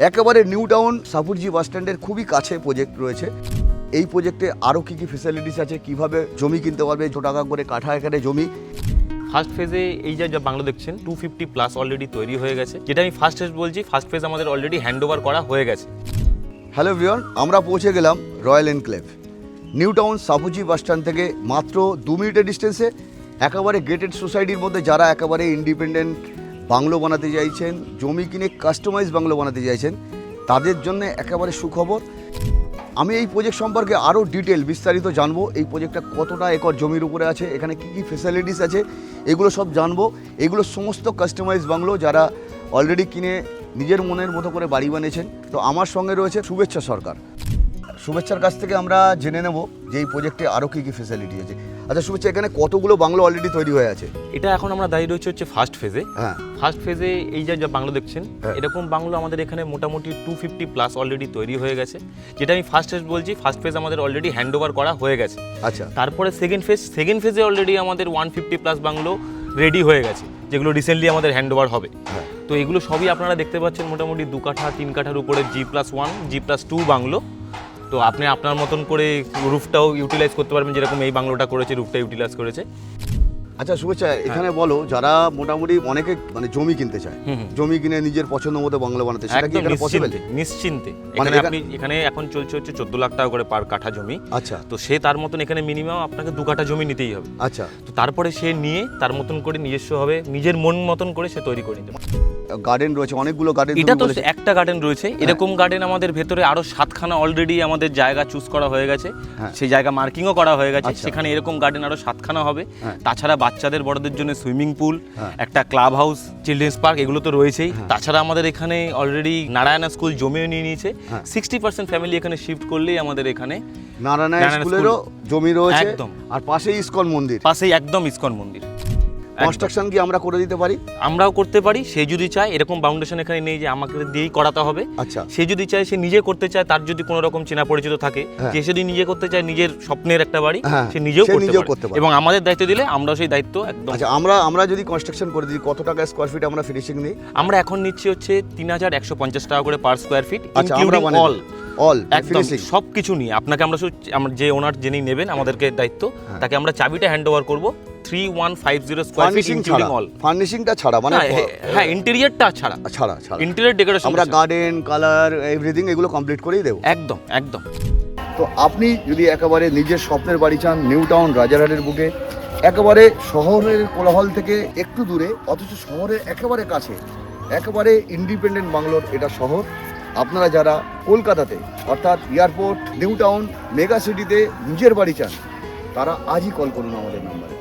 একেবারে new town Shapoorji বাস স্ট্যান্ডের খুবই কাছে প্রজেক্ট রয়েছে। এই প্রজেক্টে আরও কী কী ফেসিলিটিস আছে, কিভাবে জমি কিনতে পারবে, 1 টাকা করে কাঠা এখানে জমি। ফার্স্ট ফেজে এই যা বাংলো দেখছেন 250+ অলরেডি তৈরি হয়ে গেছে। যেটা আমি ফার্স্ট ফেজ বলছি, ফার্স্ট ফেজ আমাদের অলরেডি হ্যান্ড ওভার করা হয়ে গেছে। হ্যালো এভরিওয়ান, আমরা পৌঁছে গেলাম royal enclave. New town Shapoorji bus stand থেকে মাত্র 2 মিনিটের ডিস্টেন্সে একেবারে গেটেড সোসাইটির মধ্যে যারা একেবারে ইন্ডিপেন্ডেন্ট বাংলো বানাতে চাইছেন, জমি কিনে কাস্টমাইজ বাংলো বানাতে চাইছেন, তাদের জন্য একেবারে সুখবর। আমি এই প্রজেক্ট সম্পর্কে আরও বিস্তারিত জানবো। এই প্রজেক্টটা কতটা একর জমির উপরে আছে, এখানে কী কী ফেসিলিটিস আছে, এগুলো সব জানবো। এগুলো সমস্ত কাস্টমাইজ বাংলো যারা অলরেডি কিনে নিজের মনের মতো করে বাড়ি বানিয়েছেন। তো আমার সঙ্গে রয়েছে শুভেচ্ছা সরকার। শুভেচ্ছার কাছ থেকে আমরা জেনে নেব যে এই প্রজেক্টে আরও কী কী ফেসিলিটি আছে। আচ্ছা শুভেচ্ছা, এখানে কতগুলো বাংলো অলরেডি তৈরি হয়ে আছে? এটা এখন আমরা দাঁড়িয়ে রয়েছে হচ্ছে ফার্স্ট ফেজে। হ্যাঁ, ফার্স্ট ফেজে এই যা বাংলো দেখছেন, এরকম বাংলো আমাদের এখানে মোটামুটি 250+ অলরেডি তৈরি হয়ে গেছে। যেটা আমি ফার্স্ট ফেজ বলছি, ফার্স্ট ফেজ আমাদের অলরেডি হ্যান্ড ওভার করা হয়ে গেছে। আচ্ছা, তারপরে সেকেন্ড ফেজে অলরেডি আমাদের 150+ বাংলো রেডি হয়ে গেছে, যেগুলো রিসেন্টলি আমাদের হ্যান্ড ওভার হবে। তো এগুলো সবই আপনারা দেখতে পাচ্ছেন মোটামুটি 2 কাঠা 3 কাঠার উপরে G+1 G+2 বাংলো। তো আপনি আপনার মতন করে রুফটাও ইউটিলাইজ করতে পারবেন, যেরকম এই বাংলোটা করেছে, রুফটা ইউটিলাইজ করেছে। আচ্ছা শুভেচ্ছা, এখানে বলো যারা মোটামুটি অনেকে মানে জমি কিনতে চায়, জমি কিনে নিজের পছন্দ মতো বাংলো বানাতে, সেটা কি এখানে পসিবল? নিশ্চিন্তে এখানে এখন চলছে হচ্ছে 14 লাখ টাকা করে পার কাঠা জমি। আচ্ছা, তো সে তার মতন এখানে মিনিমাম আপনাকে 2 কাঠা জমি নিতেই হবে। আচ্ছা, তো তারপরে সে নিয়ে তার মতন করে নিজস্ব হবে, নিজের মন মতন করে সে তৈরি করে নিতে পারে। গার্ডেন রয়েছে, অনেকগুলো গার্ডেন। এটা তো একটা গার্ডেন রয়েছে, এরকম গার্ডেন আমাদের ভেতরে আরো 7খানা অলরেডি আমাদের জায়গা চুজ করা হয়ে গেছে। সেই জায়গা মার্কিংও করা হয়ে গেছে। সেখানে এরকম গার্ডেন আরো 7খানা হবে। তাছাড়া বাচ্চাদের বড়দের জন্য সুইমিং পুল, একটা ক্লাব হাউস, চিলড্রেন্স পার্ক, এগুলো তো রয়েছেই। তাছাড়া আমাদের এখানে অলরেডি নারায়ণা স্কুল জমিও নিয়ে নিয়েছে। 60% ফ্যামিলি এখানে শিফট করলেই আমাদের এখানে নারায়ণা স্কুলেরও জমি রয়েছে। একদম, আর পাশেই ইসকন মন্দির, পাশেই একদম ইসকন মন্দির। কনস্ট্রাকশন কি আমরা করে দিতে পারি? আমরাও করতে পারি। সে যদি চায়, এরকম বাউন্ডেশন এখানে নেই যে আমাকে দিয়েই করাতে হবে। আচ্ছা, সে যদি চায়, সে নিজে করতে চায়, তার যদি কোনো রকম চেনা পরিচিত থাকে, যে সে যদি নিজে করতে চায় নিজের স্বপ্নের একটা বাড়ি, সে নিজেও করতে পারে। এবং আমাদের দায়িত্ব দিলে আমরাও সেই দায়িত্ব একদম। আচ্ছা, আমরা যদি কনস্ট্রাকশন করে দিই, কত টাকা স্কয়ার ফিট আমরা ফিনিশিং নিই? আমরা এখন নিচ্ছি হচ্ছে 3150 টাকা করে per square feet, including all finishing সবকিছু নিয়ে। আপনাকে আমরা যে ওনার যিনি নেবেন আমাদেরকে দায়িত্ব, তাকে আমরা চাবিটা হ্যান্ড ওভার করব। 3150 স্কয়ার ফিট ইনক্লুডিং অল। ফার্নিশিংটা ছাড়া, মানে হ্যাঁ, ইন্টেরিয়রটা ছাড়া, ইন্টেরিয়র ডেকোরেশন, আমরা গার্ডেন, কালার, এভরিথিং এগুলো কমপ্লিট করেই দেব। একদম একদম। তো আপনি যদি একেবারে নিজের স্বপ্নের বাড়ি চান, নিউ টাউন রাজারহাটের বুকে, একেবারে শহরের কোলাহল থেকে একটু দূরে, অথচ শহরের একেবারে কাছে, একেবারে ইন্ডিপেন্ডেন্ট বাংলোর এটা শহর। আপনারা যারা কলকাতাতে অর্থাৎ এয়ারপোর্ট, নিউ টাউন, মেগা সিটিতে নিজের বাড়ি চান, তারা আজই কল করুন আমাদের নাম্বারে।